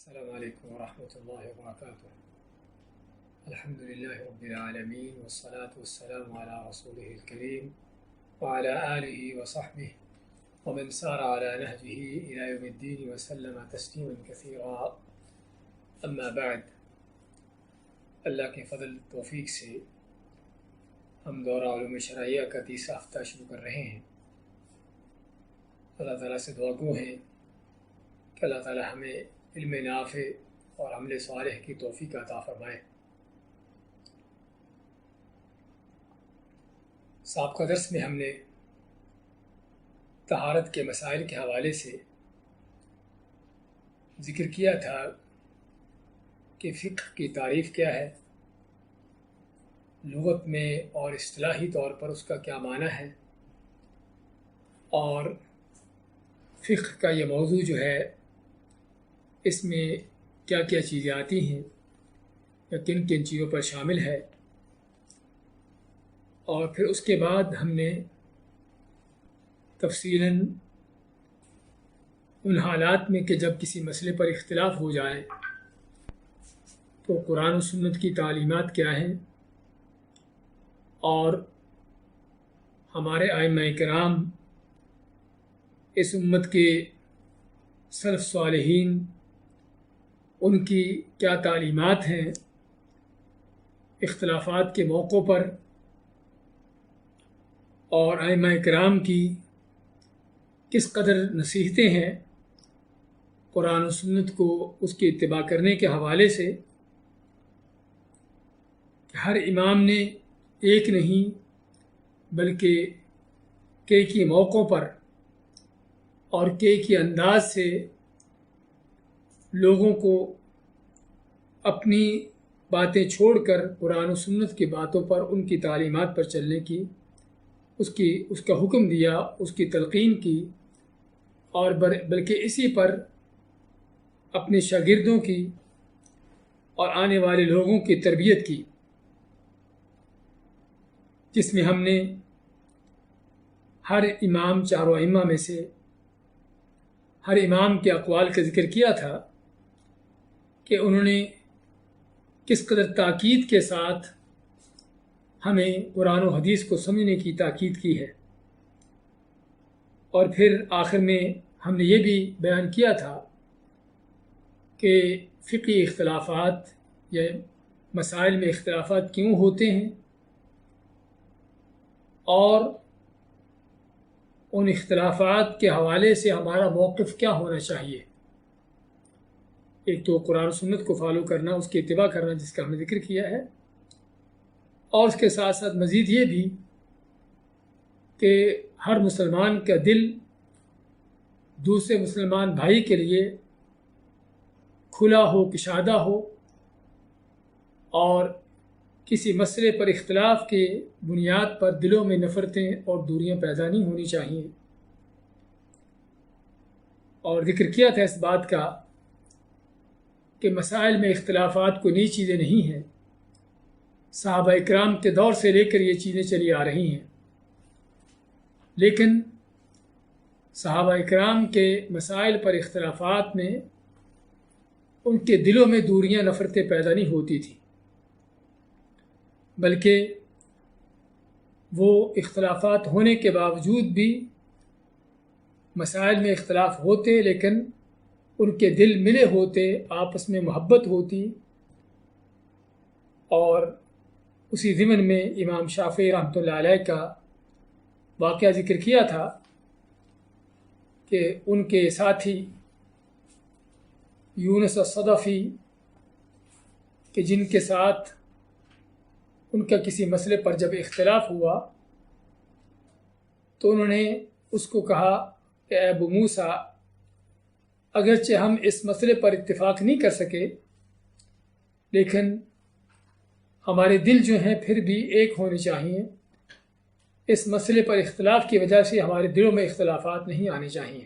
السلام علیکم ورحمۃ اللہ وبرکاتہ۔ الحمد للہ رب العالمین والصلاة والسلام علی رسولہ الکریم وعلی آلہ وصحبہ ومن سار علی نہجہ الی یوم الدین وسلم تسلیما کثیرا، اما بعد۔ اللہ کے فضل توفیق سے ہم دورہ علوم شرعیہ کا تیسرا ہفتہ شروع کر رہے ہیں۔ اللہ تعالیٰ سے دعا گو ہیں کہ اللہ تعالیٰ ہمیں علم نافع اور عمل صالح کی توفیق عطا فرمائے۔ سابقہ درس میں ہم نے طہارت کے مسائل کے حوالے سے ذکر کیا تھا کہ فقہ کی تعریف کیا ہے، لغت میں اور اصطلاحی طور پر اس کا کیا معنی ہے، اور فقہ کا یہ موضوع جو ہے اس میں کیا کیا چیزیں آتی ہیں یا کن کن چیزوں پر شامل ہے۔ اور پھر اس کے بعد ہم نے تفصیلاً ان حالات میں کہ جب کسی مسئلے پر اختلاف ہو جائے تو قرآن و سنت کی تعلیمات کیا ہیں، اور ہمارے ائمہ کرام اس امت کے سلف صالحین ان کی کیا تعلیمات ہیں اختلافات کے موقعوں پر، اور ائمہ کرام کی کس قدر نصیحتیں ہیں قرآن و سنت کو اس کی اتباع کرنے کے حوالے سے۔ ہر امام نے ایک نہیں بلکہ کئی موقعوں پر اور کئی انداز سے لوگوں کو اپنی باتیں چھوڑ کر قرآن و سنت کی باتوں پر، ان کی تعلیمات پر چلنے کی اس کا حکم دیا، اس کی تلقین کی، اور بلکہ اسی پر اپنے شاگردوں کی اور آنے والے لوگوں کی تربیت کی، جس میں ہم نے ہر امام، چاروں ائمہ میں سے ہر امام کے اقوال کا ذکر کیا تھا کہ انہوں نے کس قدر تاکید کے ساتھ ہمیں قرآن و حدیث کو سمجھنے کی تاکید کی ہے۔ اور پھر آخر میں ہم نے یہ بھی بیان کیا تھا کہ فقہی اختلافات یا مسائل میں اختلافات کیوں ہوتے ہیں، اور ان اختلافات کے حوالے سے ہمارا موقف کیا ہونا چاہیے۔ ایک تو قرآن و سنت کو فالو کرنا، اس کی اتباع کرنا، جس کا ہم نے ذکر کیا ہے، اور اس کے ساتھ ساتھ مزید یہ بھی کہ ہر مسلمان کا دل دوسرے مسلمان بھائی کے لیے کھلا ہو، کشادہ ہو، اور کسی مسئلے پر اختلاف کے بنیاد پر دلوں میں نفرتیں اور دوریاں پیدا نہیں ہونی چاہیے۔ اور ذکر کیا تھا اس بات کا کہ مسائل میں اختلافات کوئی نئی چیزیں نہیں ہیں، صحابہ اکرام کے دور سے لے کر یہ چیزیں چلی آ رہی ہیں، لیکن صحابہ اکرام کے مسائل پر اختلافات میں ان کے دلوں میں دوریاں، نفرتیں پیدا نہیں ہوتی تھیں، بلکہ وہ اختلافات ہونے کے باوجود بھی مسائل میں اختلاف ہوتے، لیکن ان کے دل ملے ہوتے، آپس میں محبت ہوتی۔ اور اسی ضمن میں امام شافعی رحمۃ اللہ علیہ کا واقعہ ذکر کیا تھا کہ ان کے ساتھی یونس الصدفی کہ جن کے ساتھ ان کا کسی مسئلے پر جب اختلاف ہوا تو انہوں نے اس کو کہا کہ اے ابو موسیٰ، اگرچہ ہم اس مسئلے پر اتفاق نہیں کر سکے، لیکن ہمارے دل جو ہیں پھر بھی ایک ہونے چاہیے، اس مسئلے پر اختلاف کی وجہ سے ہمارے دلوں میں اختلافات نہیں آنے چاہیے۔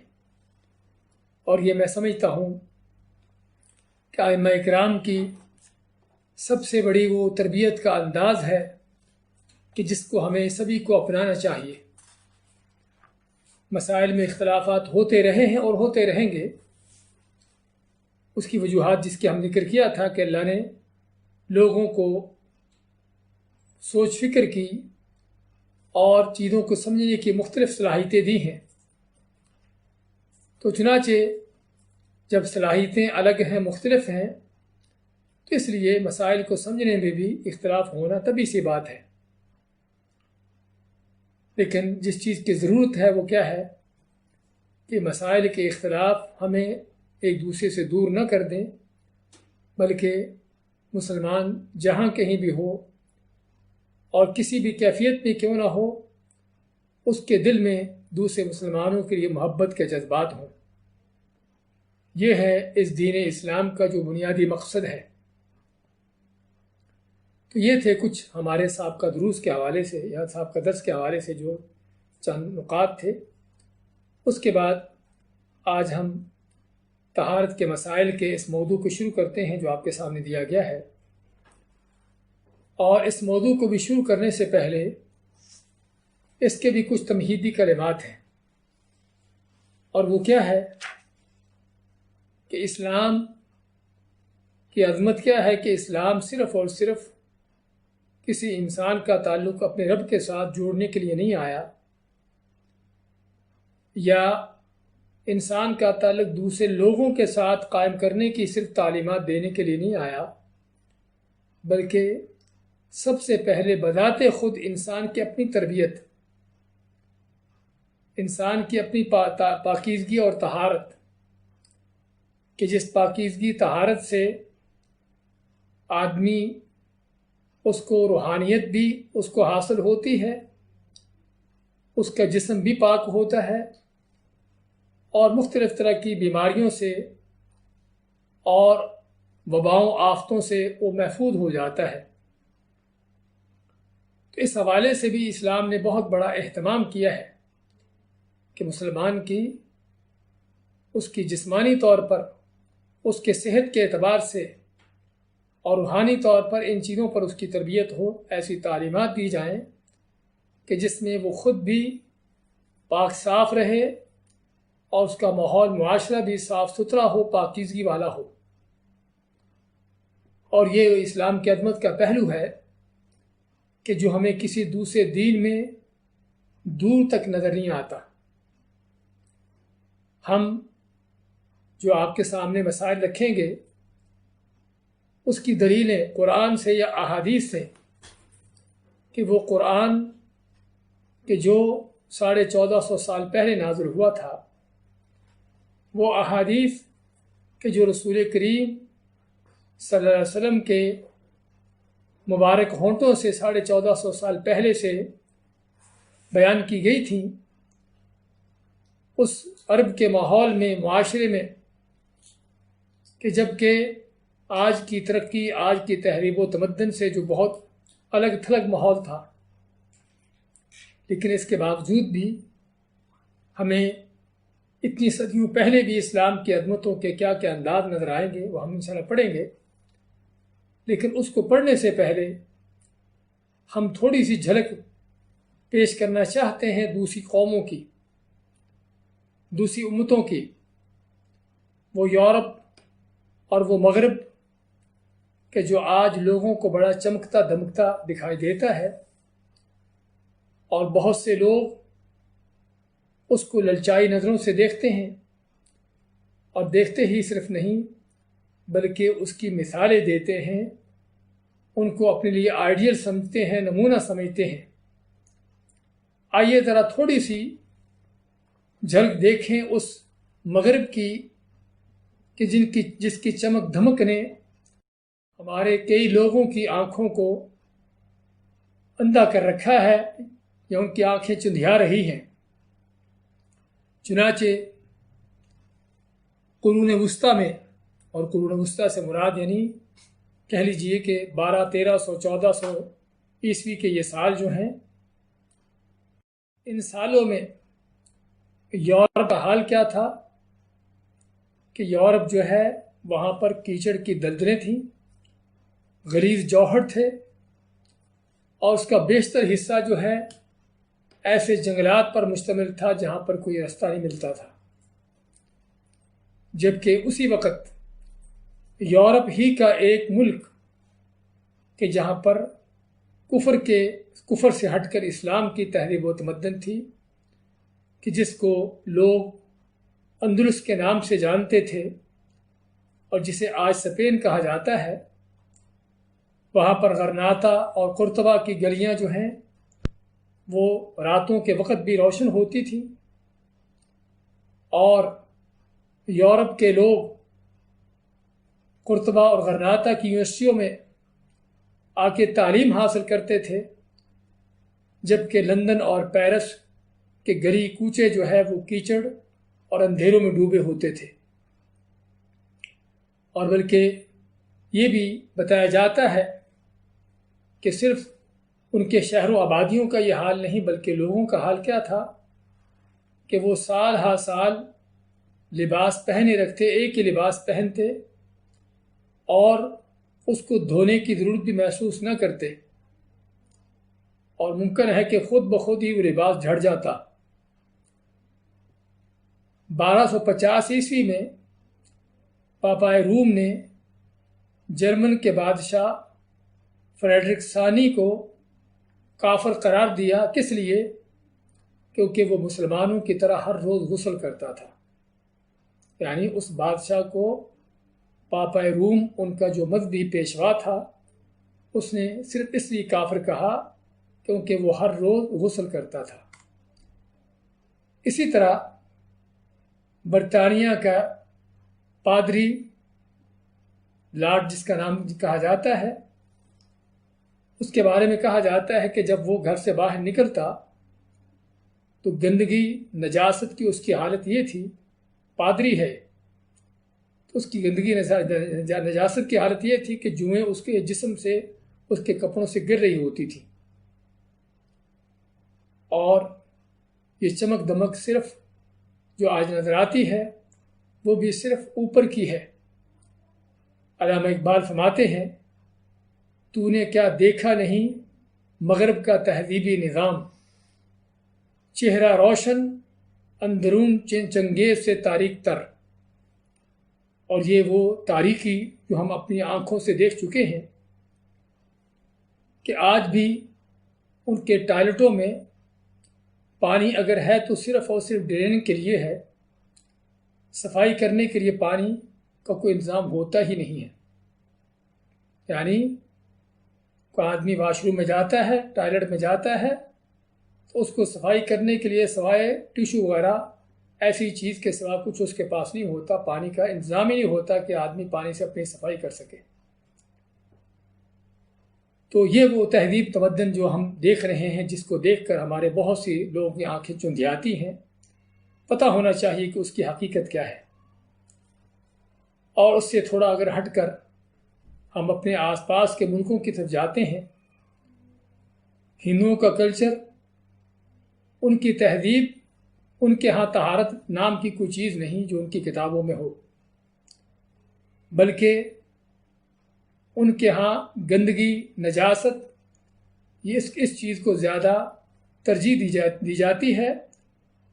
اور یہ میں سمجھتا ہوں کہ ائمہ اکرام کی سب سے بڑی وہ تربیت کا انداز ہے کہ جس کو ہمیں سبھی کو اپنانا چاہیے۔ مسائل میں اختلافات ہوتے رہے ہیں اور ہوتے رہیں گے، اس کی وجوہات جس کے ہم ذکر کیا تھا کہ اللہ نے لوگوں کو سوچ فکر کی اور چیزوں کو سمجھنے کی مختلف صلاحیتیں دی ہیں. تو چنانچہ جب صلاحیتیں الگ ہیں، مختلف ہیں، تو اس لیے مسائل کو سمجھنے میں بھی اختلاف ہونا طبیعی سی بات ہے. لیکن جس چیز کی ضرورت ہے وہ کیا ہے کہ مسائل کے اختلاف ہمیں ایک دوسرے سے دور نہ کر دیں، بلکہ مسلمان جہاں کہیں بھی ہو اور کسی بھی کیفیت میں کیوں نہ ہو، اس کے دل میں دوسرے مسلمانوں کے لیے محبت کے جذبات ہوں. یہ ہے اس دین اسلام کا جو بنیادی مقصد ہے. تو یہ تھے کچھ ہمارے سابقہ دروس کے حوالے سے یا سابقہ درس کے حوالے سے جو چند نکات تھے. اس کے بعد آج ہم طہارت کے مسائل کے اس موضوع کو شروع کرتے ہیں جو آپ کے سامنے دیا گیا ہے. اور اس موضوع کو بھی شروع کرنے سے پہلے اس کے بھی کچھ تمہیدی کلمات ہیں. اور وہ کیا ہے کہ اسلام کی عظمت کیا ہے کہ اسلام صرف اور صرف کسی انسان کا تعلق اپنے رب کے ساتھ جوڑنے کے لیے نہیں آیا، یا انسان کا تعلق دوسرے لوگوں کے ساتھ قائم کرنے کی صرف تعلیمات دینے کے لیے نہیں آیا، بلکہ سب سے پہلے بذات خود انسان کی اپنی تربیت، انسان کی اپنی پاکیزگی اور طہارت، کہ جس پاکیزگی طہارت سے آدمی اس کو روحانیت بھی اس کو حاصل ہوتی ہے، اس کا جسم بھی پاک ہوتا ہے، اور مختلف طرح کی بیماریوں سے اور وباؤں آفتوں سے وہ محفوظ ہو جاتا ہے. تو اس حوالے سے بھی اسلام نے بہت بڑا اہتمام کیا ہے کہ مسلمان کی اس کی جسمانی طور پر اس کے صحت کے اعتبار سے اور روحانی طور پر ان چیزوں پر اس کی تربیت ہو. ایسی تعلیمات دی جائیں کہ جس میں وہ خود بھی پاک صاف رہے اور اس کا ماحول معاشرہ بھی صاف ستھرا ہو، پاکیزگی والا ہو. اور یہ اسلام کی عظمت کا پہلو ہے کہ جو ہمیں کسی دوسرے دین میں دور تک نظر نہیں آتا. ہم جو آپ کے سامنے مسائل رکھیں گے اس کی دلیلیں قرآن سے یا احادیث سے، کہ وہ قرآن کہ جو 1450 سال پہلے نازل ہوا تھا، وہ احادیث کہ جو رسول کریم صلی اللہ علیہ وسلم کے مبارک ہونٹوں سے 1450 سال پہلے سے بیان کی گئی تھیں، اس عرب کے ماحول میں، معاشرے میں، کہ جب کہ آج کی ترقی، آج کی تہذیب و تمدن سے جو بہت الگ تھلگ ماحول تھا، لیکن اس کے باوجود بھی ہمیں اتنی صدیوں پہلے بھی اسلام کی عظمتوں کے کیا کیا انداز نظر آئیں گے، وہ ہم انشاءاللہ پڑھیں گے. لیکن اس کو پڑھنے سے پہلے ہم تھوڑی سی جھلک پیش کرنا چاہتے ہیں دوسری قوموں کی، دوسری امتوں کی، وہ یورپ اور وہ مغرب، کہ جو آج لوگوں کو بڑا چمکتا دمکتا دکھائی دیتا ہے، اور بہت سے لوگ اس کو للچائی نظروں سے دیکھتے ہیں، اور دیکھتے ہی صرف نہیں بلکہ اس کی مثالیں دیتے ہیں، ان کو اپنے لیے آئیڈیل سمجھتے ہیں، نمونہ سمجھتے ہیں. آئیے ذرا تھوڑی سی جھلک دیکھیں اس مغرب کی کہ جس کی چمک دھمک نے ہمارے کئی لوگوں کی آنکھوں کو اندھا کر رکھا ہے، یا ان کی آنکھیں چندھیا رہی ہیں. چنانچہ قرون وسطیٰ میں، اور قرون وسطیٰ سے مراد یعنی کہہ لیجئے کہ 1300 1400 عیسوی کے یہ سال جو ہیں، ان سالوں میں یورپ کا حال کیا تھا کہ یورپ جو ہے وہاں پر کیچڑ کی دلدلیں تھیں، غلیظ جوہر تھے، اور اس کا بیشتر حصہ جو ہے ایسے جنگلات پر مشتمل تھا جہاں پر کوئی راستہ نہیں ملتا تھا. جبکہ اسی وقت یورپ ہی کا ایک ملک کہ جہاں پر کفر سے ہٹ کر اسلام کی تہذیب و تمدن تھی، کہ جس کو لوگ اندلس کے نام سے جانتے تھے اور جسے آج اسپین کہا جاتا ہے، وہاں پر غرناطہ اور قرطبہ کی گلیاں جو ہیں وہ راتوں کے وقت بھی روشن ہوتی تھیں، اور یورپ کے لوگ قرطبہ اور غرناطہ کی یونیورسٹیوں میں آ کے تعلیم حاصل کرتے تھے، جبکہ لندن اور پیرس کے گلی کوچے جو ہے وہ کیچڑ اور اندھیروں میں ڈوبے ہوتے تھے۔ اور بلکہ یہ بھی بتایا جاتا ہے کہ صرف ان کے شہر و آبادیوں کا یہ حال نہیں، بلکہ لوگوں کا حال کیا تھا کہ وہ سال ہا سال لباس پہنے رکھتے، ایک ہی لباس پہنتے اور اس کو دھونے کی ضرورت بھی محسوس نہ کرتے، اور ممکن ہے کہ خود بخود ہی وہ لباس جھڑ جاتا۔ 1250 عیسوی میں پاپائے روم نے جرمن کے بادشاہ فریڈرک ثانی کو کافر قرار دیا۔ کس لیے؟ کیونکہ وہ مسلمانوں کی طرح ہر روز غسل کرتا تھا۔ یعنی اس بادشاہ کو پاپائے روم، ان کا جو مذہبی پیشوا تھا، اس نے صرف اس لیے کافر کہا کیونکہ وہ ہر روز غسل کرتا تھا۔ اسی طرح برطانیہ کا پادری لارڈ، جس کا نام کہا جاتا ہے، اس کے بارے میں کہا جاتا ہے کہ جب وہ گھر سے باہر نکلتا تو گندگی، نجاست کی اس کی حالت یہ تھی، پادری ہے تو اس کی گندگی، نجاست کی حالت یہ تھی کہ جوئیں اس کے جسم سے، اس کے کپڑوں سے گر رہی ہوتی تھی، اور یہ چمک دمک صرف جو آج نظر آتی ہے وہ بھی صرف اوپر کی ہے۔ علامہ اقبال فرماتے ہیں، تو نے کیا دیکھا نہیں مغرب کا تہذیبی نظام، چہرہ روشن اندرون چنگیز سے تاریک تر۔ اور یہ وہ تاریکی جو ہم اپنی آنکھوں سے دیکھ چکے ہیں کہ آج بھی ان کے ٹوائلٹوں میں پانی اگر ہے تو صرف اور صرف ڈریننگ کے لیے ہے، صفائی کرنے کے لیے پانی کا کوئی انتظام ہوتا ہی نہیں ہے۔ یعنی کوئی آدمی واش روم میں جاتا ہے، ٹوائلٹ میں جاتا ہے، تو اس کو صفائی کرنے کے لیے سوائے ٹیشو وغیرہ ایسی چیز کے سوا کچھ اس کے پاس نہیں ہوتا، پانی کا انتظام ہی نہیں ہوتا کہ آدمی پانی سے اپنی صفائی کر سکے۔ تو یہ وہ تہذیب تمدن جو ہم دیکھ رہے ہیں، جس کو دیکھ کر ہمارے بہت سی لوگوں کی آنکھیں چندھیاتی ہیں۔ پتہ ہونا چاہیے کہ اس کی حقیقت کیا ہے، اور اس سے تھوڑا اگر ہٹ کر ہم اپنے آس پاس کے ملکوں کی طرف جاتے ہیں، ہندوؤں کا کلچر، ان کی تہذیب، ان کے ہاں طہارت نام کی کوئی چیز نہیں جو ان کی کتابوں میں ہو، بلکہ ان کے ہاں گندگی، نجاست، یہ اس چیز کو زیادہ ترجیح دی جاتی ہے،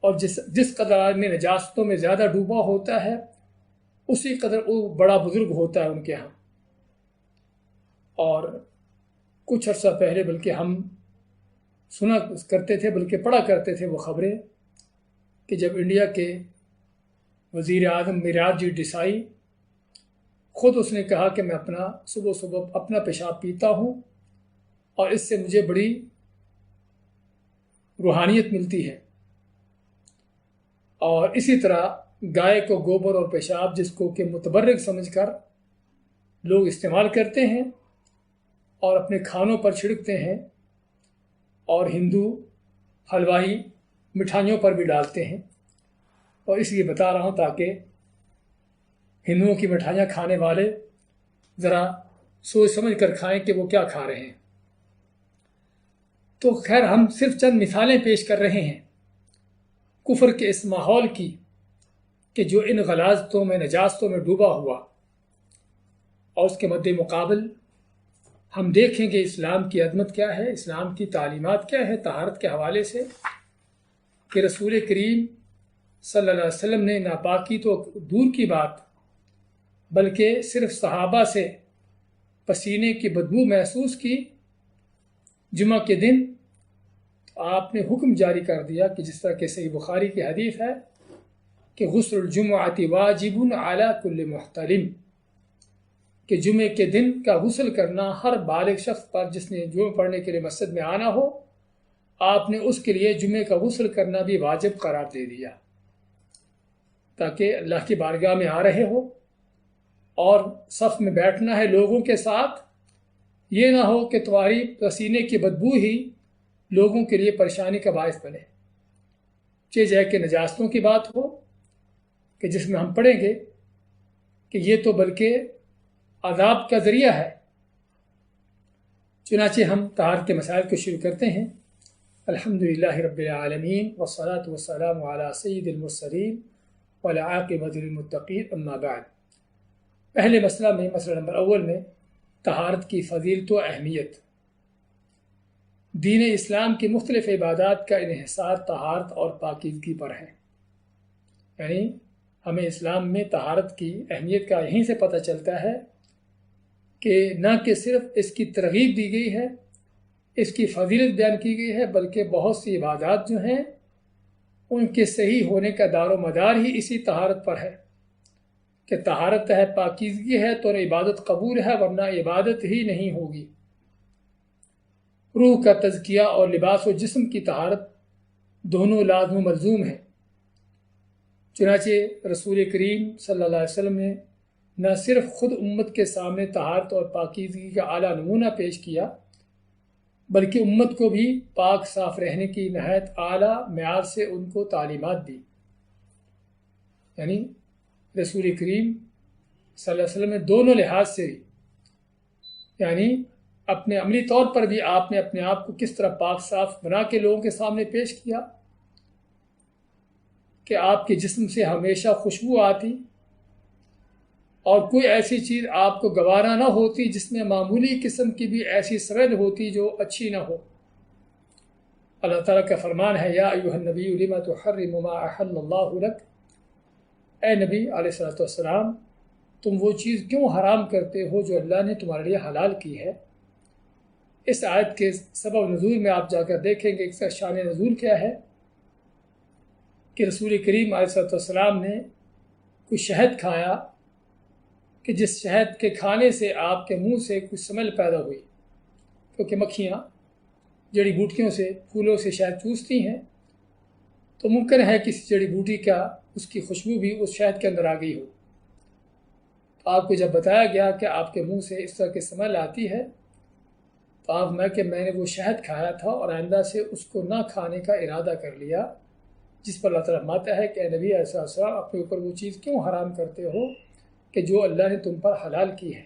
اور جس قدر آدمی نجاستوں میں زیادہ ڈوبا ہوتا ہے اسی قدر وہ بڑا بزرگ ہوتا ہے ان کے ہاں۔ اور کچھ عرصہ پہلے بلکہ ہم سنا کرتے تھے، بلکہ پڑھا کرتے تھے وہ خبریں کہ جب انڈیا کے وزیر اعظم میراج جی ڈیسائی، خود اس نے کہا کہ میں صبح اپنا پیشاب پیتا ہوں اور اس سے مجھے بڑی روحانیت ملتی ہے۔ اور اسی طرح گائے کو گوبر اور پیشاب، جس کو کہ متبرک سمجھ کر لوگ استعمال کرتے ہیں اور اپنے کھانوں پر چھڑکتے ہیں، اور ہندو حلوائی مٹھائیوں پر بھی ڈالتے ہیں۔ اور اس لیے بتا رہا ہوں تاکہ ہندوؤں کی مٹھائیاں کھانے والے ذرا سوچ سمجھ کر کھائیں کہ وہ کیا کھا رہے ہیں۔ تو خیر، ہم صرف چند مثالیں پیش کر رہے ہیں کفر کے اس ماحول کی کہ جو ان غلاظتوں میں، نجاستوں میں ڈوبا ہوا، اور اس کے مد مقابل ہم دیکھیں کہ اسلام کی عظمت کیا ہے، اسلام کی تعلیمات کیا ہے طہارت کے حوالے سے، کہ رسول کریم صلی اللہ علیہ وسلم نے ناپاکی تو دور کی بات، بلکہ صرف صحابہ سے پسینے کی بدبو محسوس کی جمعہ کے دن، تو آپ نے حکم جاری کر دیا کہ جس طرح کہ صحیح بخاری کی حدیث ہے کہ غسل الجمعۃ واجب علی کل محتلم، کہ جمعے کے دن کا غسل کرنا ہر بالغ شخص پر جس نے جمعہ پڑھنے کے لیے مسجد میں آنا ہو، آپ نے اس کے لیے جمعے کا غسل کرنا بھی واجب قرار دے دیا، تاکہ اللہ کی بارگاہ میں آ رہے ہو اور صف میں بیٹھنا ہے لوگوں کے ساتھ، یہ نہ ہو کہ تمہاری پسینے کی بدبو ہی لوگوں کے لیے پریشانی کا باعث بنے، چاہے کہ نجاستوں کی بات ہو کہ جس میں ہم پڑھیں گے کہ یہ تو بلکہ عذاب کا ذریعہ ہے۔ چنانچہ ہم طہارت کے مسائل کو شروع کرتے ہیں۔ الحمدللہ رب العالمین والصلاة والسلام علی سید المرسلین والعاقبۃ للمتقین، اما بعد۔ پہلے مسئلہ نمبر اول میں طہارت کی فضیلت و اہمیت۔ دین اسلام کی مختلف عبادات کا انحصار طہارت اور پاکیزگی پر ہے، یعنی ہمیں اسلام میں طہارت کی اہمیت کا یہیں سے پتہ چلتا ہے کہ نہ کہ صرف اس کی ترغیب دی گئی ہے، اس کی فضیلت بیان کی گئی ہے، بلکہ بہت سی عبادات جو ہیں ان کے صحیح ہونے کا دار و مدار ہی اسی طہارت پر ہے کہ طہارت ہے، پاکیزگی ہے تو عبادت قبول ہے، ورنہ عبادت ہی نہیں ہوگی۔ روح کا تزکیہ اور لباس و جسم کی طہارت دونوں لازم و ملزوم ہیں۔ چنانچہ رسول کریم صلی اللہ علیہ وسلم نے نہ صرف خود امت کے سامنے طہارت اور پاکیزگی کا اعلیٰ نمونہ پیش کیا، بلکہ امت کو بھی پاک صاف رہنے کی نہایت اعلیٰ معیار سے ان کو تعلیمات دی۔ یعنی رسول کریم صلی اللہ علیہ وسلم نے دونوں لحاظ سے، یعنی اپنے عملی طور پر بھی آپ نے اپنے آپ کو کس طرح پاک صاف بنا کے لوگوں کے سامنے پیش کیا کہ آپ کے جسم سے ہمیشہ خوشبو آتی اور کوئی ایسی چیز آپ کو گوارا نہ ہوتی جس میں معمولی قسم کی بھی ایسی سمیل ہوتی جو اچھی نہ ہو۔ اللہ تعالیٰ کا فرمان ہے، یا ایھا النبی لما تحرم ما احل اللہ لک، اے نبی علیہ السلام تم وہ چیز کیوں حرام کرتے ہو جو اللہ نے تمہارے لیے حلال کی ہے۔ اس آیت کے سبب نزول میں آپ جا کر دیکھیں گے اس کا شان نزول کیا ہے کہ رسول کریم علیہ السلام نے کوئی شہد کھایا کہ جس شہد کے کھانے سے آپ کے منہ سے کچھ سمیل پیدا ہوئی، کیونکہ مکھیاں جڑی بوٹیوں سے پھولوں سے شہد چوستی ہیں، تو ممکن ہے کسی جڑی بوٹی کا اس کی خوشبو بھی اس شہد کے اندر آ گئی ہو۔ تو آپ کو جب بتایا گیا کہ آپ کے منہ سے اس طرح کی سمیل آتی ہے، تو آپ میں نے وہ شہد کھایا تھا اور آئندہ سے اس کو نہ کھانے کا ارادہ کر لیا، جس پر اللہ تعالیٰ فرماتا ہے کہ اے نبی علیہ السلام اپنے اوپر وہ چیز کیوں حرام کرتے ہو کہ جو اللہ نے تم پر حلال کی ہے۔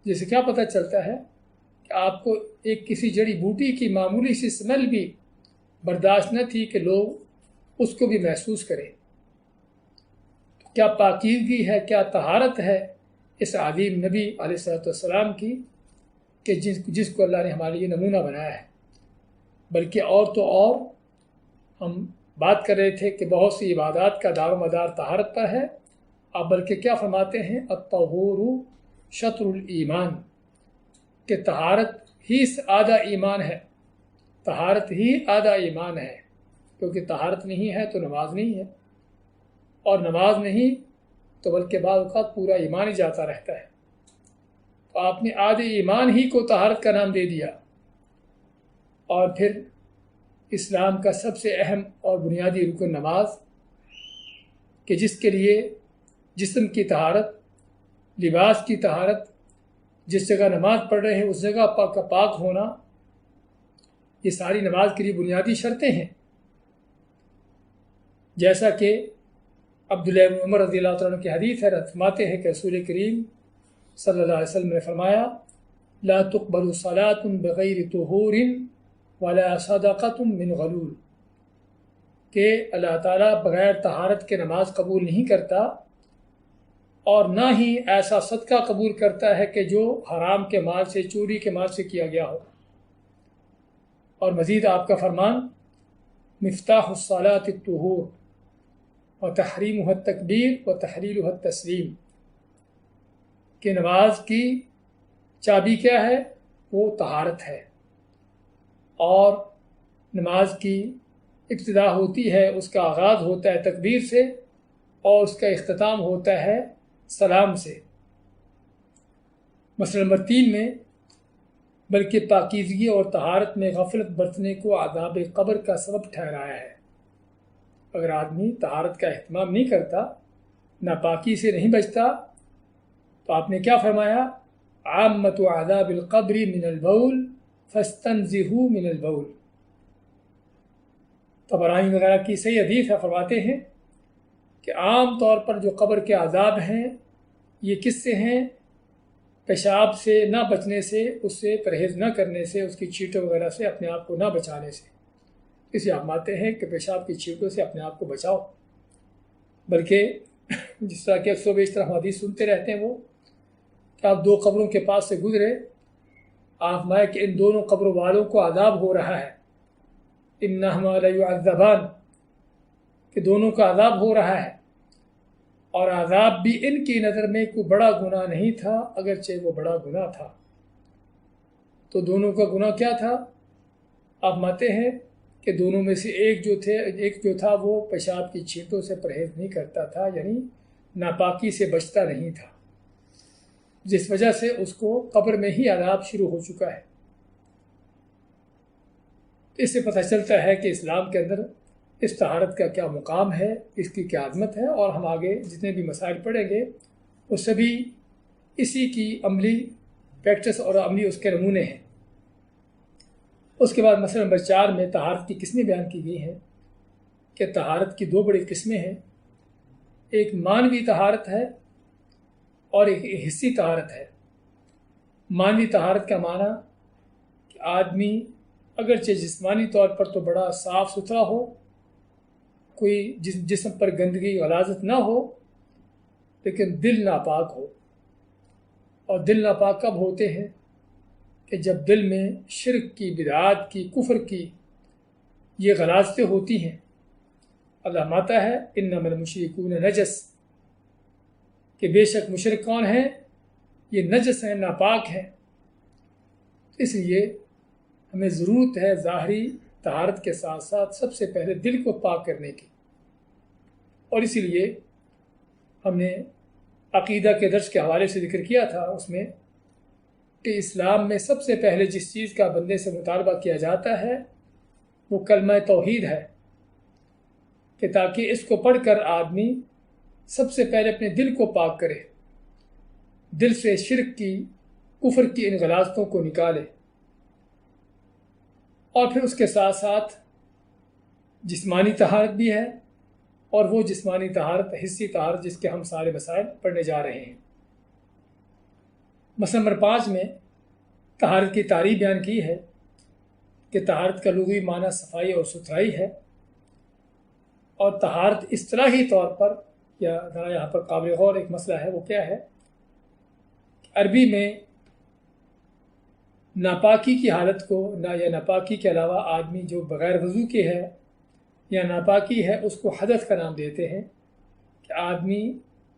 جس سے کیا پتہ چلتا ہے کہ آپ کو ایک کسی جڑی بوٹی کی معمولی سی سمیل بھی برداشت نہ تھی کہ لوگ اس کو بھی محسوس کریں۔ تو کیا پاکیزگی ہے، کیا طہارت ہے اس عظیم نبی علیہ السلام کی کہ جس کو اللہ نے ہمارے لیے نمونہ بنایا ہے۔ بلکہ اور تو اور ہم بات کر رہے تھے کہ بہت سی عبادات کا دار و مدار طہارت پر ہے، آپ بلکہ کیا فرماتے ہیں، الطہور شطر الایمان، کہ طہارت ہی آدھا ایمان ہے، طہارت ہی آدھا ایمان ہے، کیونکہ طہارت نہیں ہے تو نماز نہیں ہے، اور نماز نہیں تو بلکہ بعض اوقات پورا ایمان ہی جاتا رہتا ہے۔ تو آپ نے آدھے ایمان ہی کو طہارت کا نام دے دیا، اور پھر اسلام کا سب سے اہم اور بنیادی رکن نماز، کہ جس کے لیے جسم کی طہارت، لباس کی طہارت، جس جگہ نماز پڑھ رہے ہیں اس جگہ کا پاک ہونا، یہ ساری نماز کے لیے بنیادی شرطیں ہیں۔ جیسا کہ عبداللہ بن عمر رضی اللہ عنہ کی حدیث ہے، فرماتے ہیں کہ رسول کریم صلی اللہ علیہ وسلم نے فرمایا، لا تقبل صلاة بغیر طہور ولا صدقۃ من غلول، کہ اللہ تعالیٰ بغیر طہارت کے نماز قبول نہیں کرتا، اور نہ ہی ایسا صدقہ قبول کرتا ہے کہ جو حرام کے مال سے، چوری کے مال سے کیا گیا ہو۔ اور مزید آپ کا فرمان، مفتاح الصلاۃ الطہور وتحریمها التکبیر وتحلیلها التسلیم، کہ نماز کی چابی کیا ہے؟ وہ طہارت ہے، اور نماز کی ابتدا ہوتی ہے، اس کا آغاز ہوتا ہے تکبیر سے، اور اس کا اختتام ہوتا ہے سلام سے۔ مسئلہ نمبر 3 میں بلکہ پاکیزگی اور طہارت میں غفلت برتنے کو عذاب قبر کا سبب ٹھہرایا ہے۔ اگر آدمی طہارت کا اہتمام نہیں کرتا، ناپاکی سے نہیں بچتا، تو آپ نے کیا فرمایا؟ عامۃ عذاب القبر من البول فاستنزہوا من البول۔ طبرانی وغیرہ کی صحیح حدیث ہے، فرماتے ہیں کہ عام طور پر جو قبر کے عذاب ہیں یہ کس سے ہیں؟ پیشاب سے نہ بچنے سے، اس سے پرہیز نہ کرنے سے، اس کی چھینٹوں وغیرہ سے اپنے آپ کو نہ بچانے سے۔ اسے آپ مانتے ہیں کہ پیشاب کی چھینٹوں سے اپنے آپ کو بچاؤ، بلکہ جس طرح کہ اکثر و بیشتر ہم حدیث سنتے رہتے ہیں وہ کہ آپ 2 قبروں کے پاس سے گزرے، آپ فرمائے کہ ان دونوں قبروں والوں کو عذاب ہو رہا ہے، انہما لیعذبان، کہ دونوں کا عذاب ہو رہا ہے، اور عذاب بھی ان کی نظر میں کوئی بڑا گناہ نہیں تھا، اگرچہ وہ بڑا گناہ تھا۔ تو دونوں کا گناہ کیا تھا؟ آپ مانتے ہیں کہ دونوں میں سے ایک جو تھا وہ پیشاب کی چھینٹوں سے پرہیز نہیں کرتا تھا، یعنی ناپاکی سے بچتا نہیں تھا، جس وجہ سے اس کو قبر میں ہی عذاب شروع ہو چکا ہے۔ اس سے پتہ چلتا ہے کہ اسلام کے اندر اس طہارت کا کیا مقام ہے، اس کی کیا عظمت ہے، اور ہم آگے جتنے بھی مسائل پڑھیں گے وہ سبھی اسی کی عملی پریکٹس اور عملی اس کے نمونے ہیں۔ اس کے بعد مسئلہ نمبر 4 میں طہارت کی قسمیں بیان کی گئی ہیں کہ طہارت کی 2 بڑی قسمیں ہیں، ایک معنوی طہارت ہے اور ایک حسی طہارت ہے۔ معنوی طہارت کا معنی کہ آدمی اگرچہ جسمانی طور پر تو بڑا صاف ستھرا ہو، کوئی جسم پر گندگی غلاظت نہ ہو، لیکن دل ناپاک ہو۔ اور دل ناپاک کب ہوتے ہیں؟ کہ جب دل میں شرک کی، بدعات کی، کفر کی یہ غلاظتیں ہوتی ہیں۔ اللہ ماتا ہے انما المشرکون نجس، کہ بے شک مشرک کون ہیں؟ یہ نجس ہیں، ناپاک ہیں۔ اس لیے ہمیں ضرورت ہے ظاہری طہارت کے ساتھ ساتھ سب سے پہلے دل کو پاک کرنے کی، اور اسی لیے ہم نے عقیدہ کے درس کے حوالے سے ذکر کیا تھا اس میں کہ اسلام میں سب سے پہلے جس چیز کا بندے سے مطالبہ کیا جاتا ہے وہ کلمہ توحید ہے، کہ تاکہ اس کو پڑھ کر آدمی سب سے پہلے اپنے دل کو پاک کرے، دل سے شرک کی، کفر کی ان غلاظتوں کو نکالے، اور پھر اس کے ساتھ ساتھ جسمانی طہارت بھی ہے، اور وہ جسمانی طہارت حسی طہارت جس کے ہم سارے مسائل پڑھنے جا رہے ہیں۔ مسئلہ نمبر 5 میں طہارت کی تعریف بیان کی ہے کہ طہارت کا لغوی معنی صفائی اور ستھرائی ہے، اور طہارت اصطلاحی طور پر، یا ذرا یہاں پر قابل غور ایک مسئلہ ہے، وہ کیا ہے؟ عربی میں ناپاکی کی حالت کو، یا ناپاکی کے علاوہ آدمی جو بغیر وضو کے ہے یا ناپاکی ہے، اس کو حدث کا نام دیتے ہیں، کہ آدمی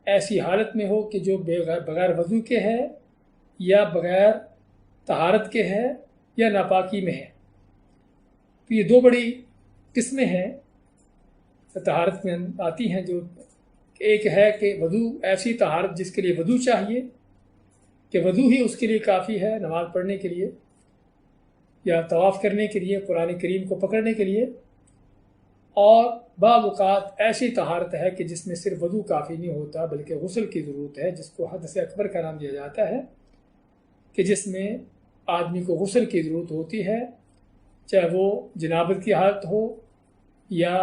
ایسی حالت میں ہو کہ جو بغیر وضو کے ہے، یا بغیر طہارت کے ہے، یا ناپاکی میں ہے۔ تو یہ 2 بڑی قسمیں ہیں طہارت میں آتی ہیں، جو ایک ہے کہ وضو، ایسی طہارت جس کے لیے وضو چاہیے، کہ وضو ہی اس کے لیے کافی ہے نماز پڑھنے کے لیے یا طواف کرنے کے لیے، قرآن کریم کو پکڑنے کے لیے، اور بعض اوقات ایسی طہارت ہے کہ جس میں صرف وضو کافی نہیں ہوتا بلکہ غسل کی ضرورت ہے، جس کو حدث اکبر کا نام دیا جاتا ہے، کہ جس میں آدمی کو غسل کی ضرورت ہوتی ہے، چاہے وہ جنابت کی حالت ہو یا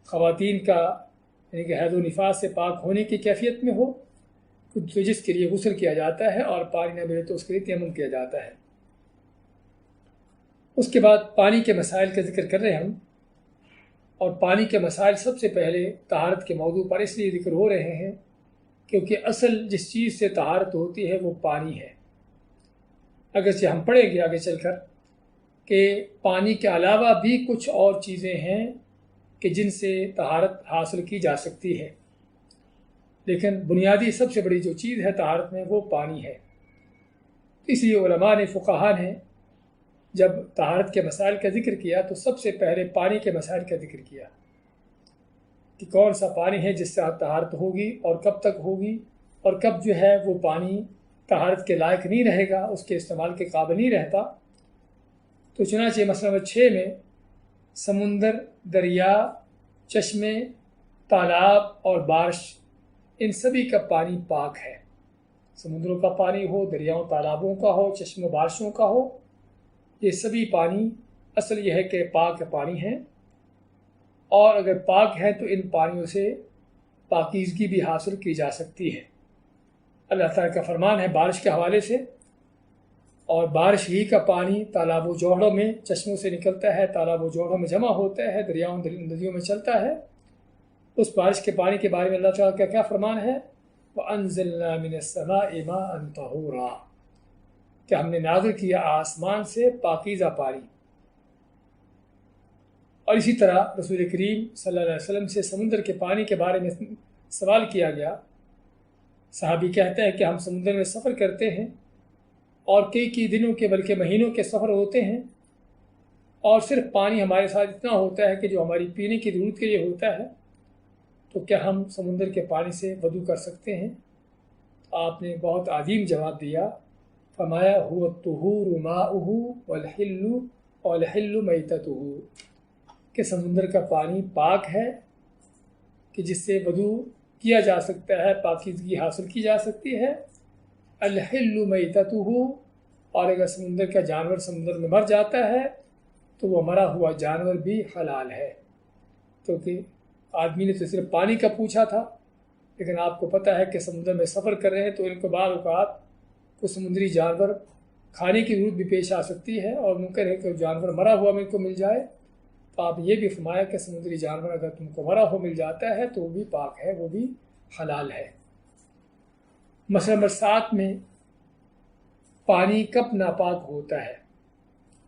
خواتین کا یعنی کہ حیض و نفاس سے پاک ہونے کی کیفیت میں ہو، تو جس کے لیے غسل کیا جاتا ہے، اور پانی نہ ملے تو اس کے لیے تیمم کیا جاتا ہے۔ اس کے بعد پانی کے مسائل کا ذکر کر رہے ہیں ہم، اور پانی کے مسائل سب سے پہلے طہارت کے موضوع پر اس لیے ذکر ہو رہے ہیں کیونکہ اصل جس چیز سے طہارت ہوتی ہے وہ پانی ہے۔ اگرچہ ہم پڑھیں گے آگے چل کر کہ پانی کے علاوہ بھی کچھ اور چیزیں ہیں کہ جن سے طہارت حاصل کی جا سکتی ہے، لیکن بنیادی سب سے بڑی جو چیز ہے طہارت میں وہ پانی ہے۔ اس لیے علماء نے، فقہاء نے جب طہارت کے مسائل کا ذکر کیا تو سب سے پہلے پانی کے مسائل کا ذکر کیا کہ کون سا پانی ہے جس سے طہارت ہوگی اور کب تک ہوگی، اور کب جو ہے وہ پانی طہارت کے لائق نہیں رہے گا، اس کے استعمال کے قابل نہیں رہتا۔ تو چنانچہ مسئلہ نمبر 6 میں سمندر، دریا، چشمے، تالاب اور بارش، ان سبھی کا پانی پاک ہے۔ سمندروں کا پانی ہو، دریاؤں تالابوں کا ہو، چشموں بارشوں کا ہو، یہ سبھی پانی اصل یہ ہے کہ پاک پانی ہیں، اور اگر پاک ہے تو ان پانیوں سے پاکیزگی بھی حاصل کی جا سکتی ہے۔ اللہ تعالیٰ کا فرمان ہے بارش کے حوالے سے، اور بارش ہی کا پانی تالاب و جوہڑوں میں، چشموں سے نکلتا ہے، تالاب و جوہڑوں میں جمع ہوتا ہے، دریاؤں ندیوں میں چلتا ہے۔ اس بارش کے پانی کے بارے میں اللہ تعالیٰ کا کیا فرمان ہے؟ وَأَنزِلْنَا مِنَ السَّمَاءِ مَاءً طَهُورًا، کہ ہم نے نازل کیا آسمان سے پاکیزہ پانی۔ اور اسی طرح رسول کریم صلی اللہ علیہ وسلم سے سمندر کے پانی کے بارے میں سوال کیا گیا۔ صحابی کہتے ہیں کہ ہم سمندر میں سفر کرتے ہیں اور کئی دنوں کے بلکہ مہینوں کے سفر ہوتے ہیں، اور صرف پانی ہمارے ساتھ اتنا ہوتا ہے کہ جو ہماری پینے کی ضرورت کے لیے ہوتا ہے، تو کیا ہم سمندر کے پانی سے وضو کر سکتے ہیں؟ آپ نے بہت عظیم جواب دیا، فرمایا هو الطہور ماؤہ والحل میتتہ، کہ سمندر کا پانی پاک ہے کہ جس سے وضو کیا جا سکتا ہے، پاکیزگی حاصل کی جا سکتی ہے۔ الحل میتتہ، اور اگر سمندر کا جانور سمندر میں مر جاتا ہے تو وہ مرا ہوا جانور بھی حلال ہے، کیونکہ آدمی نے تو صرف پانی کا پوچھا تھا، لیکن آپ کو پتہ ہے کہ سمندر میں سفر کر رہے ہیں تو ان کو بعض اوقات کوئی سمندری جانور کھانے کی ضرورت بھی پیش آ سکتی ہے، اور ممکن ہے کہ جانور مرا ہوا ان کو مل جائے، تو آپ یہ بھی فرمایا کہ سمندری جانور اگر تم کو مرا ہوا مل جاتا ہے تو وہ بھی پاک ہے، وہ بھی حلال ہے۔ مسئلہ نمبر 7 میں پانی کب ناپاک ہوتا ہے؟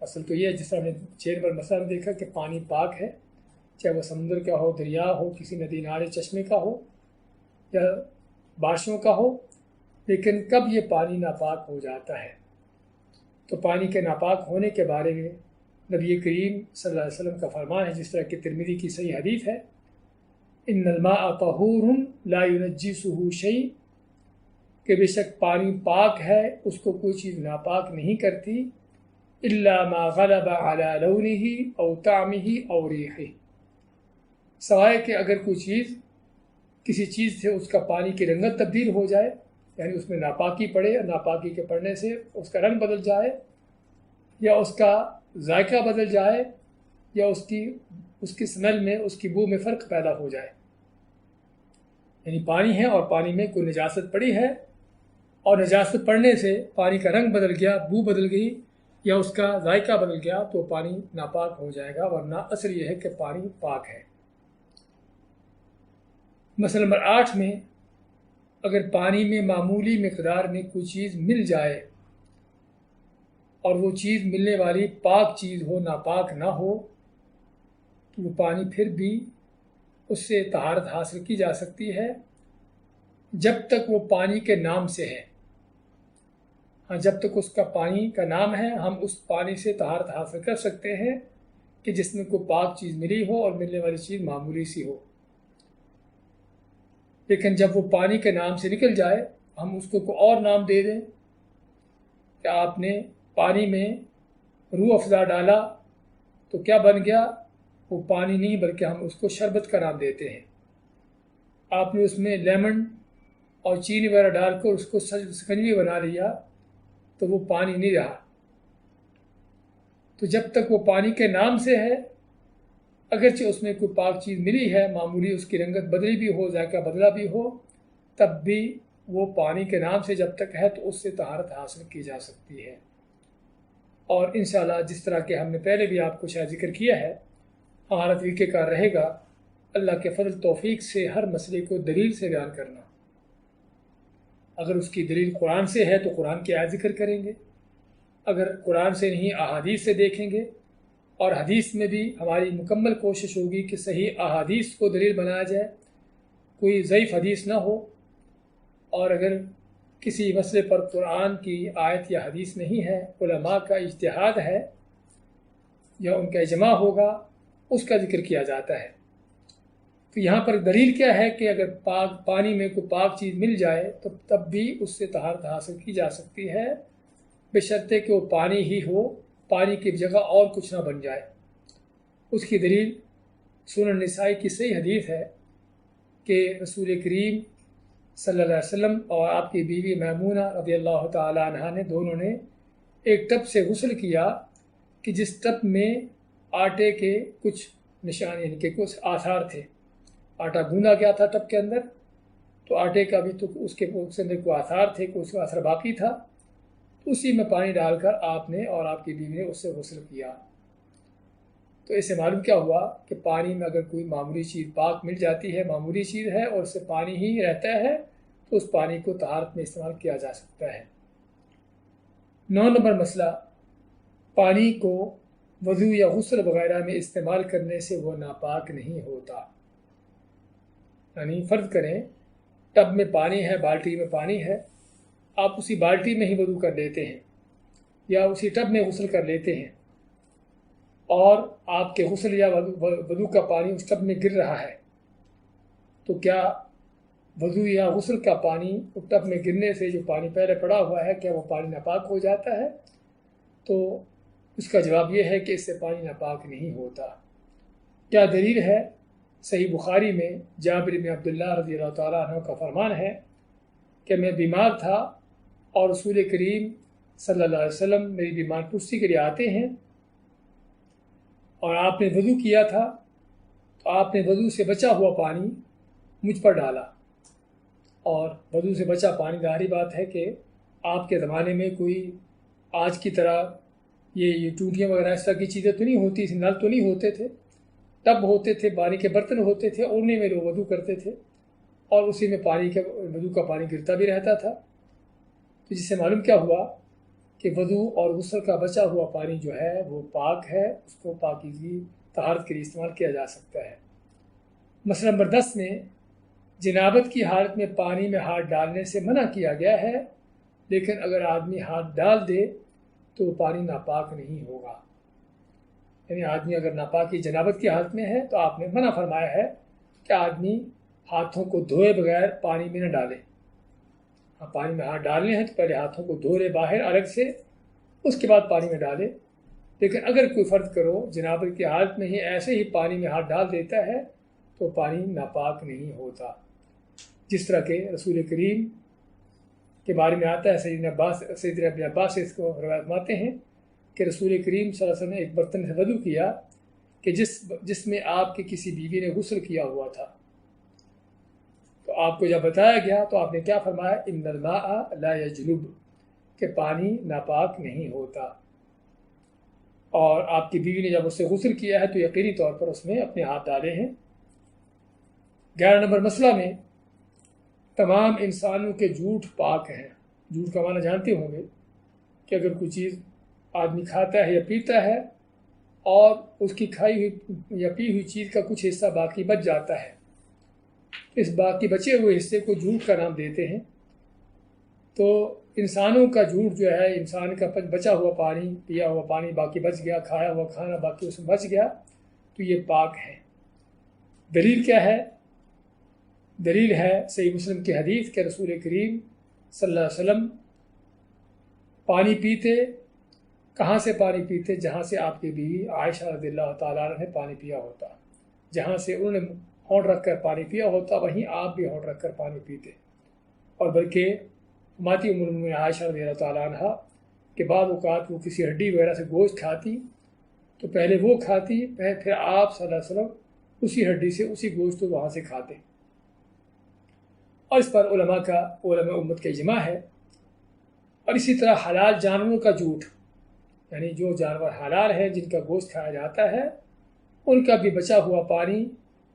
اصل تو یہ ہے، جس طرح ہم نے 6 نمبر مسئلہ میں دیکھا کہ پانی پاک ہے، چاہے وہ سمندر کا ہو، دریا ہو، کسی ندی نالے چشمے کا ہو یا بارشوں کا ہو، لیکن کب یہ پانی ناپاک ہو جاتا ہے؟ تو پانی کے ناپاک ہونے کے بارے میں نبی کریم صلی اللہ علیہ وسلم کا فرمان ہے، جس طرح کہ ترمذی کی صحیح حدیث ہے، ان الماء طہور لا ینجسہ شیء، کہ بے شک پانی پاک ہے، اس کو کوئی چیز ناپاک نہیں کرتی، الا ما غلب علی لونہ او طعمہ او ریحہ، سوائے کہ اگر کوئی چیز کسی چیز سے اس کا پانی کی رنگت تبدیل ہو جائے، یعنی اس میں ناپاکی پڑے، اور ناپاکی کے پڑنے سے اس کا رنگ بدل جائے، یا اس کا ذائقہ بدل جائے، یا اس کی سمیل میں، اس کی بو میں فرق پیدا ہو جائے۔ یعنی پانی ہے اور پانی میں کوئی نجاست پڑی ہے، اور نجاست پڑنے سے پانی کا رنگ بدل گیا، بو بدل گئی، یا اس کا ذائقہ بدل گیا، تو پانی ناپاک ہو جائے گا، ورنہ اصل یہ ہے کہ پانی پاک ہے۔ مسئلہ نمبر 8 میں اگر پانی میں معمولی مقدار میں کوئی چیز مل جائے اور وہ چیز ملنے والی پاک چیز ہو، ناپاک نہ ہو، تو وہ پانی پھر بھی اس سے طہارت حاصل کی جا سکتی ہے، جب تک وہ پانی کے نام سے ہے۔ ہاں، جب تک اس کا پانی کا نام ہے، ہم اس پانی سے طہارت حاصل کر سکتے ہیں کہ جس میں کوئی پاک چیز ملی ہو اور ملنے والی چیز معمولی سی ہو۔ لیکن جب وہ پانی کے نام سے نکل جائے، ہم اس کو کوئی اور نام دے دیں کہ آپ نے پانی میں روح افزا ڈالا، تو کیا بن گیا؟ وہ پانی نہیں، بلکہ ہم اس کو شربت کا نام دیتے ہیں۔ آپ نے اس میں لیمن اور چینی وغیرہ ڈال کر اس کو سکنجی بنا لیا، تو وہ پانی نہیں رہا۔ تو جب تک وہ پانی کے نام سے ہے، اگرچہ اس میں کوئی پاک چیز ملی ہے، معمولی اس کی رنگت بدلی بھی ہو، ذائقہ بدلا بھی ہو، تب بھی وہ پانی کے نام سے جب تک ہے تو اس سے طہارت حاصل کی جا سکتی ہے۔ اور انشاءاللہ جس طرح کہ ہم نے پہلے بھی آپ کو شاید ذکر کیا ہے، ہمارا طریقہ کار رہے گا اللہ کے فضل توفیق سے ہر مسئلے کو دلیل سے بیان کرنا۔ اگر اس کی دلیل قرآن سے ہے تو قرآن کی آیت ذکر کریں گے، اگر قرآن سے نہیں احادیث سے دیکھیں گے، اور حدیث میں بھی ہماری مکمل کوشش ہوگی کہ صحیح احادیث کو دلیل بنایا جائے، کوئی ضعیف حدیث نہ ہو، اور اگر کسی مسئلے پر قرآن کی آیت یا حدیث نہیں ہے، علماء کا اجتہاد ہے یا ان کا اجماع ہوگا، اس کا ذکر کیا جاتا ہے۔ تو یہاں پر دلیل کیا ہے کہ اگر پانی میں کوئی پاک چیز مل جائے تو تب بھی اس سے طہارت حاصل کی جا سکتی ہے، بشرطے کہ وہ پانی ہی ہو، پانی کی جگہ اور کچھ نہ بن جائے۔ اس کی دلیل سنن نسائی کی صحیح حدیث ہے کہ رسول کریم صلی اللہ علیہ وسلم اور آپ کی بیوی میمونہ رضی اللہ تعالی عنہا نے دونوں نے ایک ٹب سے غسل کیا کہ جس ٹب میں آٹے کے کچھ نشان یعنی کہ کچھ آثار تھے، آٹا گوندھا گیا تھا ٹب کے اندر، تو آٹے کا بھی تو اس کے اندر کوئی آثار تھے، کوئی اثر باقی تھا، تو اسی میں پانی ڈال کر آپ نے اور آپ کی بیوی نے اس سے غسل کیا۔ تو اس سے معلوم کیا ہوا کہ پانی میں اگر کوئی معمولی چیز پاک مل جاتی ہے، معمولی چیز ہے اور اس سے پانی ہی رہتا ہے، تو اس پانی کو طہارت میں استعمال کیا جا سکتا ہے۔ 9 نمبر مسئلہ، پانی کو وضو یا غسل وغیرہ میں استعمال کرنے سے وہ ناپاک نہیں ہوتا۔ یعنی فرض کریں ٹب میں پانی ہے، بالٹی میں پانی ہے، آپ اسی بالٹی میں ہی وضو کر لیتے ہیں یا اسی ٹب میں غسل کر لیتے ہیں، اور آپ کے غسل یا وضو کا پانی اس ٹب میں گر رہا ہے، تو کیا وضو یا غسل کا پانی اس ٹب میں گرنے سے جو پانی پہلے پڑا ہوا ہے، کیا وہ پانی ناپاک ہو جاتا ہے؟ تو اس کا جواب یہ ہے کہ اس سے پانی ناپاک نہیں ہوتا۔ کیا دلیل ہے؟ صحیح بخاری میں جابر بن عبداللہ رضی اللہ تعالیٰ عنہ کا فرمان ہے کہ میں بیمار تھا اور رسول کریم صلی اللہ علیہ وسلم میری بیمار پرسی کے لیے آتے ہیں، اور آپ نے وضو کیا تھا، تو آپ نے وضو سے بچا ہوا پانی مجھ پر ڈالا، اور وضو سے بچا پانی ظاہری بات ہے کہ آپ کے زمانے میں کوئی آج کی طرح یہ ٹوٹیاں وغیرہ اس طرح کی چیزیں تو نہیں ہوتی، نل تو نہیں ہوتے تھے، ٹب ہوتے تھے، پانی کے برتن ہوتے تھے، انہیں میں لوگ وضو کرتے تھے اور اسی میں وضو کا پانی گرتا بھی رہتا تھا۔ تو جس سے معلوم کیا ہوا کہ وضو اور غسل کا بچا ہوا پانی جو ہے وہ پاک ہے، اس کو پاکیزگی طہارت کے لیے استعمال کیا جا سکتا ہے۔ مسئلہ نمبر 10 میں جنابت کی حالت میں پانی میں ہاتھ ڈالنے سے منع کیا گیا ہے، لیکن اگر آدمی ہاتھ ڈال دے تو وہ پانی ناپاک نہیں ہوگا۔ یعنی آدمی اگر ناپاکی جنابت کی حالت میں ہے تو آپ نے منع فرمایا ہے کہ آدمی ہاتھوں کو دھوئے بغیر پانی میں نہ ڈالے۔ پانی میں ہاتھ ڈالنے ہیں تو پہلے ہاتھوں کو دھو لے باہر الگ سے، اس کے بعد پانی میں ڈالے۔ لیکن اگر کوئی فرض کرو جنابت کی حالت میں ہی ایسے ہی پانی میں ہاتھ ڈال دیتا ہے تو پانی ناپاک نہیں ہوتا، جس طرح کہ رسول کریم کے بارے میں آتا ہے، سیدنا ابن عباس سے اس کو روایت ماتے ہیں کہ رسول کریم صلی اللہ علیہ وسلم نے ایک برتن سے وضو کیا کہ جس میں آپ کی کسی بیوی نے غسل کیا ہوا تھا، تو آپ کو جب بتایا گیا تو آپ نے کیا فرمایا؟ ان الماء لا یجنب، کہ پانی ناپاک نہیں ہوتا، اور آپ کی بیوی نے جب اس سے غسل کیا ہے تو یقینی طور پر اس میں اپنے ہاتھ ڈالے ہیں۔ 11 نمبر مسئلہ میں تمام انسانوں کے جھوٹ پاک ہیں۔ جھوٹ کا معنی جانتے ہوں گے کہ اگر کوئی چیز آدمی کھاتا ہے یا پیتا ہے اور اس کی کھائی ہوئی یا پی ہوئی چیز کا کچھ حصہ باقی بچ جاتا ہے، اس باقی بچے ہوئے حصے کو جھوٹ کا نام دیتے ہیں۔ تو انسانوں کا جھوٹ جو ہے، انسان کا بچا ہوا پانی، پیا ہوا پانی باقی بچ گیا، کھایا ہوا کھانا باقی اس میں بچ گیا، تو یہ پاک ہے۔ دلیل کیا ہے؟ دلیل ہے صحیح مسلم کی حدیث کہ رسول کریم صلی اللہ علیہ وسلم پانی پیتے، کہاں سے پانی پیتے؟ جہاں سے آپ کی بیوی عائشہ رضی اللہ تعالیٰ عنہ نے پانی پیا ہوتا، جہاں سے انہوں نے ہونٹ رکھ کر پانی پیا ہوتا وہیں آپ بھی ہونٹ رکھ کر پانی پیتے۔ اور بلکہ ماتی ام المؤمنین عائشہ رضی اللہ تعالیٰ عنہ کے بعد اوقات وہ کسی ہڈی وغیرہ سے گوشت کھاتی تو پہلے وہ کھاتی، پھر آپ صلی اللہ علیہ وسلم اسی ہڈی سے اسی گوشت کو وہاں سے کھاتے، اور اس پر علماء امت کا اجماع ہے۔ اور اسی طرح حلال جانوروں کا جھوٹ، یعنی جو جانور حلال ہیں جن کا گوشت کھایا جاتا ہے، ان کا بھی بچا ہوا پانی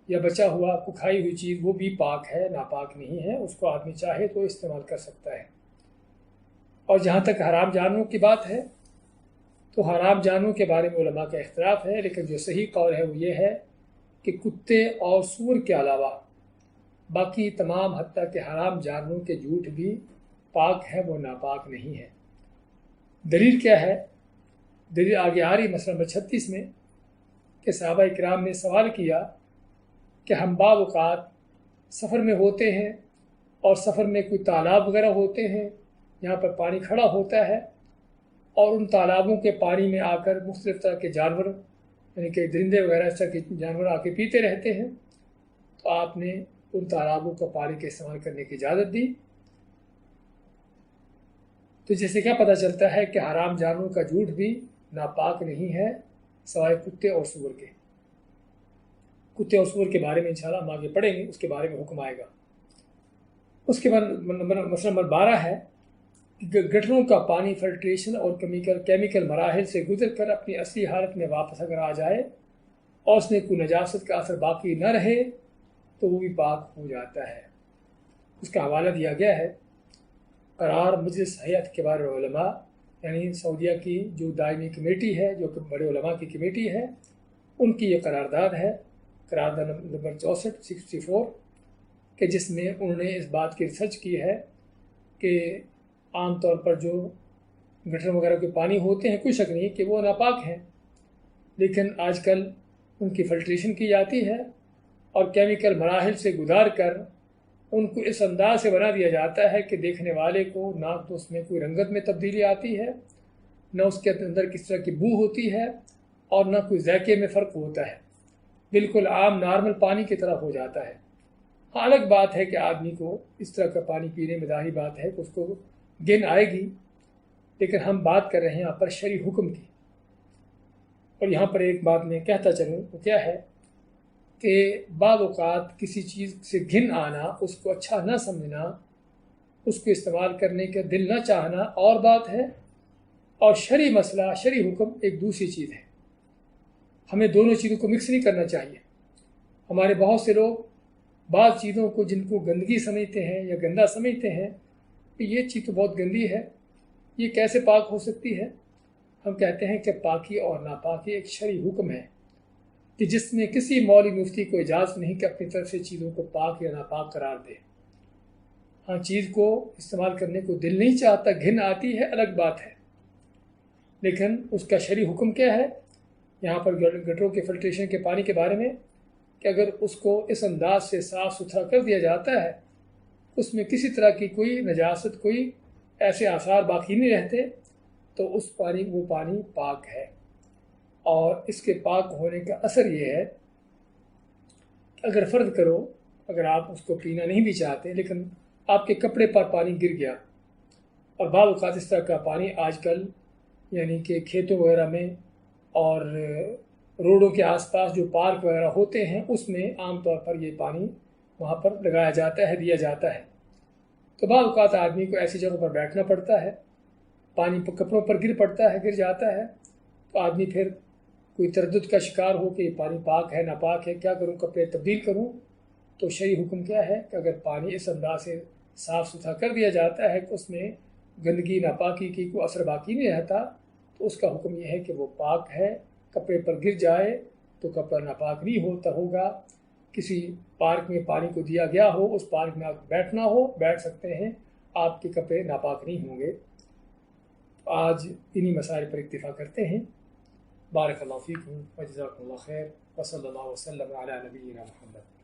یا بچا ہوا کھائی ہوئی چیز وہ بھی پاک ہے، ناپاک نہیں ہے، اس کو آدمی چاہے تو استعمال کر سکتا ہے۔ اور جہاں تک حرام جانوروں کی بات ہے تو حرام جانوروں کے بارے میں علماء کا اختلاف ہے، لیکن جو صحیح قول ہے وہ یہ ہے کہ کتے اور سور کے علاوہ باقی تمام حتیٰ کہ حرام جانوروں کے جھوٹ بھی پاک ہے، وہ ناپاک نہیں ہے۔ دلیل کیا ہے؟ دلیل آگے آ رہی مسئلہ نمبر 36 میں کہ صحابہ کرام نے سوال کیا کہ ہم بعض اوقات سفر میں ہوتے ہیں اور سفر میں کوئی تالاب وغیرہ ہوتے ہیں، یہاں پر پانی کھڑا ہوتا ہے اور ان تالابوں کے پانی میں آ کر مختلف طرح کے جانور یعنی کہ درندے وغیرہ اس طرح کے جانور آ کے پیتے رہتے ہیں، تو آپ نے ان تالابوں کا پانی کے استعمال کرنے کی اجازت دی۔ تو جیسے کیا پتہ چلتا ہے کہ حرام جانوروں کا جھوٹ بھی ناپاک نہیں ہے سوائے کتے اور سور کے۔ کتے اور سور کے بارے میں انشاءاللہ ہم آگے پڑھیں گے، اس کے بارے میں حکم آئے گا۔ اس کے بعد مسئلہ نمبر 12 ہے کہ گٹروں کا پانی فلٹریشن اور کیمیکل مراحل سے گزر کر اپنی اصلی حالت میں واپس اگر آ جائے اور اس میں کوئی نجاست کا اثر باقی نہ رہے تو وہ بھی پاک ہو جاتا ہے۔ اس کا حوالہ دیا گیا ہے قرار مجلس ہیئت کبار علماء، یعنی سعودیہ کی جو دائمی کمیٹی ہے، جو کہ بڑے علماء کی کمیٹی ہے، ان کی یہ قرارداد ہے، قرارداد نمبر 64 کہ جس میں انہوں نے اس بات کی ریسرچ کی ہے کہ عام طور پر جو گٹر وغیرہ کے پانی ہوتے ہیں کوئی شک نہیں کہ وہ ناپاک ہیں، لیکن آج کل ان کی فلٹریشن کی جاتی ہے اور کیمیکل مراحل سے گزار کر ان کو اس انداز سے بنا دیا جاتا ہے کہ دیکھنے والے کو نہ تو اس میں کوئی رنگت میں تبدیلی آتی ہے، نہ اس کے اندر کس طرح کی بو ہوتی ہے اور نہ کوئی ذائقے میں فرق ہوتا ہے، بالکل عام نارمل پانی کی طرح ہو جاتا ہے۔ ہاں الگ بات ہے کہ آدمی کو اس طرح کا پانی پینے میں ظاہری بات ہے کہ اس کو گن آئے گی، لیکن ہم بات کر رہے ہیں یہاں پر شرعی حکم کی۔ اور یہاں پر ایک بات میں کہتا چلوں وہ کیا ہے کہ بعض اوقات کسی چیز سے گھن آنا، اس کو اچھا نہ سمجھنا، اس کو استعمال کرنے کا دل نہ چاہنا اور بات ہے، اور شرعی مسئلہ شرعی حکم ایک دوسری چیز ہے۔ ہمیں دونوں چیزوں کو مکس نہیں کرنا چاہیے۔ ہمارے بہت سے لوگ بعض چیزوں کو جن کو گندگی سمجھتے ہیں یا گندا سمجھتے ہیں کہ یہ چیز تو بہت گندی ہے، یہ کیسے پاک ہو سکتی ہے؟ ہم کہتے ہیں کہ پاکی اور ناپاکی ایک شرعی حکم ہے کہ جس میں کسی مولوی مفتی کو اجازت نہیں کہ اپنی طرف سے چیزوں کو پاک یا ناپاک قرار دے۔ ہاں چیز کو استعمال کرنے کو دل نہیں چاہتا، گھن آتی ہے، الگ بات ہے، لیکن اس کا شرعی حکم کیا ہے یہاں پر گٹروں کے فلٹریشن کے پانی کے بارے میں کہ اگر اس کو اس انداز سے صاف ستھرا کر دیا جاتا ہے اس میں کسی طرح کی کوئی نجاست، کوئی ایسے آثار باقی نہیں رہتے، تو وہ پانی پاک ہے۔ اور اس کے پاک ہونے کا اثر یہ ہے کہ اگر فرض کرو اگر آپ اس کو پینا نہیں بھی چاہتے لیکن آپ کے کپڑے پر پانی گر گیا، اور بعض اوقات اس طرح کا پانی آج کل یعنی کہ کھیتوں وغیرہ میں اور روڈوں کے آس پاس جو پارک وغیرہ ہوتے ہیں اس میں عام طور پر یہ پانی وہاں پر لگایا جاتا ہے، دیا جاتا ہے، تو بعض اوقات آدمی کو ایسی جگہوں پر بیٹھنا پڑتا ہے، پانی کپڑوں پر گر جاتا ہے، تو آدمی پھر کوئی تردد کا شکار ہو کہ یہ پانی پاک ہے ناپاک ہے، کیا کروں، کپڑے تبدیل کروں؟ تو شرعی حکم کیا ہے کہ اگر پانی اس انداز سے صاف ستھرا کر دیا جاتا ہے کہ اس میں گندگی ناپاکی کی کوئی اثر باقی نہیں رہتا، تو اس کا حکم یہ ہے کہ وہ پاک ہے۔ کپڑے پر گر جائے تو کپڑا ناپاک نہیں ہوگا۔ کسی پارک میں پانی کو دیا گیا ہو، اس پارک میں آپ بیٹھنا ہو، بیٹھ سکتے ہیں، آپ کے کپڑے ناپاک نہیں ہوں گے۔ آج انہی مسائل پر اکتفا کرتے ہیں۔ بارک اللہ فیکم و جزاکم اللہ خیر و صلی اللہ وسلم علی نبینا محمد۔